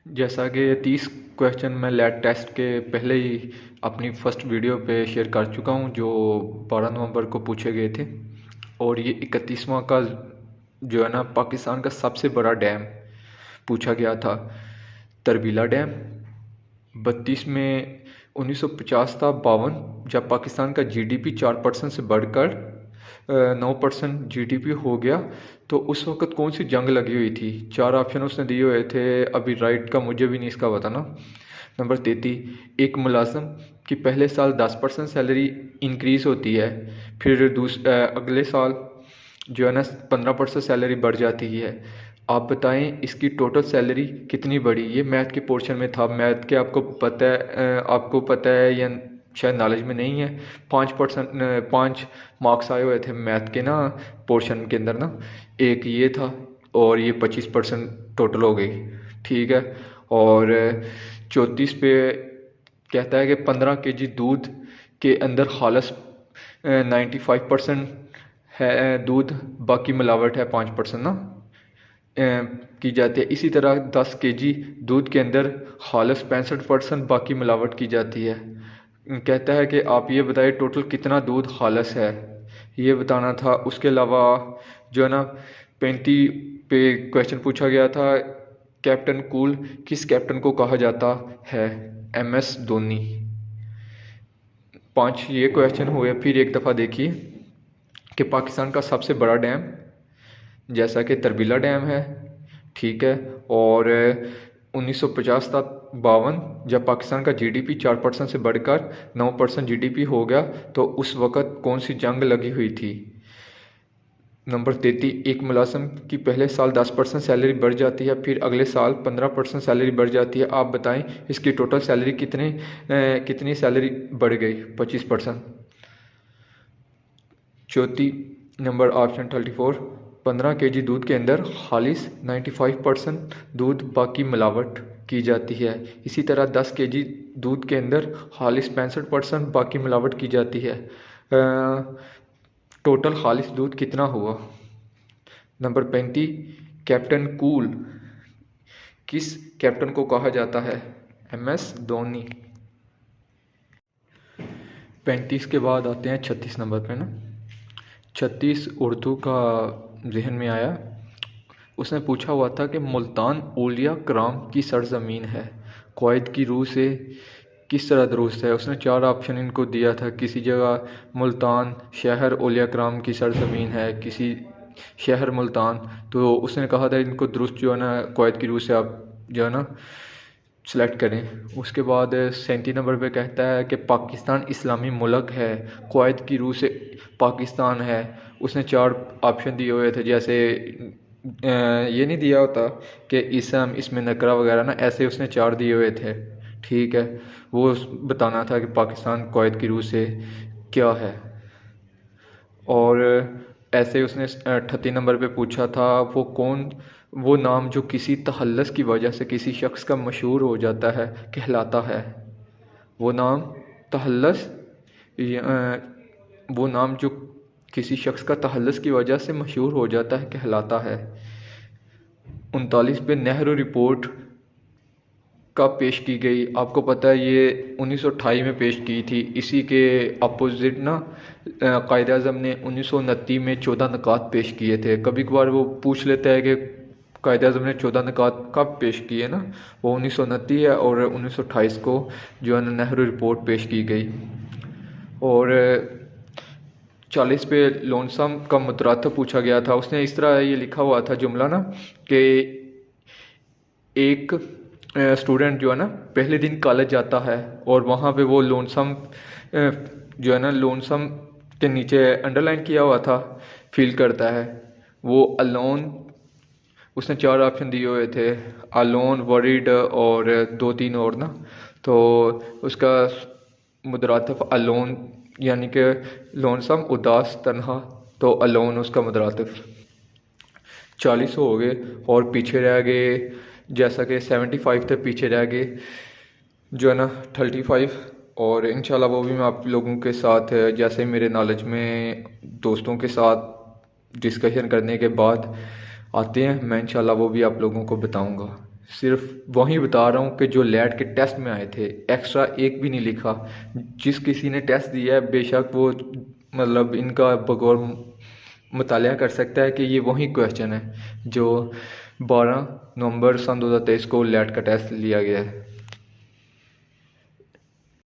जैसा कि 30 क्वेश्चन मैं लैट टेस्ट के पहले ही अपनी फर्स्ट वीडियो पे शेयर कर चुका हूँ, जो 12 नवंबर को पूछे गए थे। और ये 31वां का जो है ना, पाकिस्तान का सबसे बड़ा डैम पूछा गया था, तरबीला डैम। 32 में 1950 था, 52 जब पाकिस्तान का जीडीपी 4% से बढ़कर 9% जीडीपी हो गया। तो उस वक़्त कौन सी जंग लगी हुई थी? 4 ऑप्शन उसने दिए हुए थे, अभी राइट का मुझे भी नहीं इसका पता ना। नंबर 33, एक मुलाज़िम की पहले साल 10% सैलरी इंक्रीज़ होती है, फिर अगले साल जो है ना 15% सैलरी बढ़ जाती है। आप बताएं इसकी टोटल सैलरी कितनी बढ़ी? ये मैथ के पोर्शन में था। मैथ के आपको पता है या शायद नॉलेज में नहीं है। 5 मार्क्स आए हुए थे मैथ के ना पोर्शन के अंदर ना, एक ये था और ये 25% टोटल हो गई। ठीक है। और 34 पे कहता है कि 15 केजी दूध के अंदर खालस 95% है दूध, बाकी मिलावट है 5% ना की जाती है। इसी तरह 10 केजी दूध के अंदर खालस 65%, बाकी मिलावट की जाती है। कहता है कि आप ये बताइए टोटल कितना दूध खालस है, ये बताना था। उसके अलावा जो है ना 35 पे क्वेश्चन पूछा गया था, कैप्टन कूल किस कैप्टन को कहा जाता है? MS धोनी। 5 ये क्वेश्चन हुए। फिर एक दफ़ा देखिए कि पाकिस्तान का सबसे बड़ा डैम जैसा कि तरबीला डैम है, ठीक है। और 1950 तक 52 जब पाकिस्तान का जीडीपी 4% से बढ़कर 9% जीडीपी हो गया, तो उस वक़्त कौन सी जंग लगी हुई थी? नंबर 33, एक मुलाज़िम की पहले साल 10% सैलरी बढ़ जाती है, फिर अगले साल 15% सैलरी बढ़ जाती है। आप बताएं इसकी टोटल सैलरी कितनी सैलरी बढ़ गई? 25%। चौथी नंबर ऑप्शन 34, 15 केजी दूध के अंदर खालिस 95% दूध, बाकी मिलावट की जाती है। इसी तरह 10 केजी दूध के अंदर खालिस 65%, बाकी मिलावट की जाती है। टोटल खालिस दूध कितना हुआ? नंबर 35, कैप्टन कूल किस कैप्टन को कहा जाता है? MS धोनी। 35 के बाद आते हैं 36 नंबर पे ना। 36 उर्दू का जहन में आया। उसने पूछा हुआ था कि मुल्तान औलिया कराम की सरजमीन है, क़ुवैत की रूह से किस तरह दुरुस्त है? उसने 4 ऑप्शन इनको दिया था। किसी जगह मुल्तान शहर औलिया कराम की सरजमीन है, किसी शहर मुल्तान। तो उसने कहा था इनको दुरुस्त जो है ना क़ुवैत की रूह से आप जो है ना सेलेक्ट करें। उसके बाद 37 नंबर पे कहता है कि पाकिस्तान इस्लामी मुल्क है, क़ुवैत की रूह से पाकिस्तान है। उसने 4 ऑप्शन दिए हुए थे, जैसे ये नहीं दिया होता कि इसम इसमें नकरा वगैरह ना, ऐसे उसने 4 दिए हुए थे। ठीक है, वो बताना था कि पाकिस्तान क़ुवैत की रूह से क्या है। और ऐसे उसने 38 नंबर पे पूछा था वो नाम जो किसी तहल्लुस की वजह से किसी शख्स का मशहूर हो जाता है कहलाता है? वो नाम तहल्लुस वो नाम जो किसी शख्स का तहल्लुस की वजह से मशहूर हो जाता है कहलाता है। 39 पे नेहरू रिपोर्ट कब पेश की गई? आपको पता है ये 1928 में पेश की थी। इसी के अपोजिट ना कायद-ए-आज़म ने 1929 में 14 नुकात पेश किए थे। कभी कभार वो पूछ लेता है कि कायद-ए-आज़म ने 14 नुकात कब पेश किए ना, वो 1929 है और 1928 को जो है ना नेहरू रिपोर्ट पेश की गई। और 40 पे लोनसम का मुतरातब पूछा गया था। उसने इस तरह ये लिखा हुआ था जुमला ना कि एक स्टूडेंट जो है ना पहले दिन कॉलेज जाता है और वहाँ पे वो लोनसम जो है ना लोनसम के नीचे अंडरलाइन किया हुआ था फील करता है। वो अलोन, उसने 4 ऑप्शन दिए हुए थे, अलोन, वरीड और 2-3 और ना। तो उसका मुतरातिफ अलोन, यानी कि लोनसम उदास तन्हा, तो अलोन उसका मुतरातिफ। 40 हो गए और पीछे रह गए, जैसा कि 75 थे पीछे रह गए जो है ना 35। और इंशाल्लाह वो भी मैं आप लोगों के साथ जैसे मेरे नॉलेज में दोस्तों के साथ डिस्कशन करने के बाद आते हैं, मैं इंशाल्लाह वो भी आप लोगों को बताऊंगा। सिर्फ वही बता रहा हूँ कि जो लैट के टेस्ट में आए थे, एक्स्ट्रा एक भी नहीं लिखा। जिस किसी ने टेस्ट दिया है बेशक वो मतलब इनका बगौर मुतालिया कर सकता है कि ये वही क्वेश्चन है जो 12 नवंबर सन 2023 को लैट का टेस्ट लिया गया है।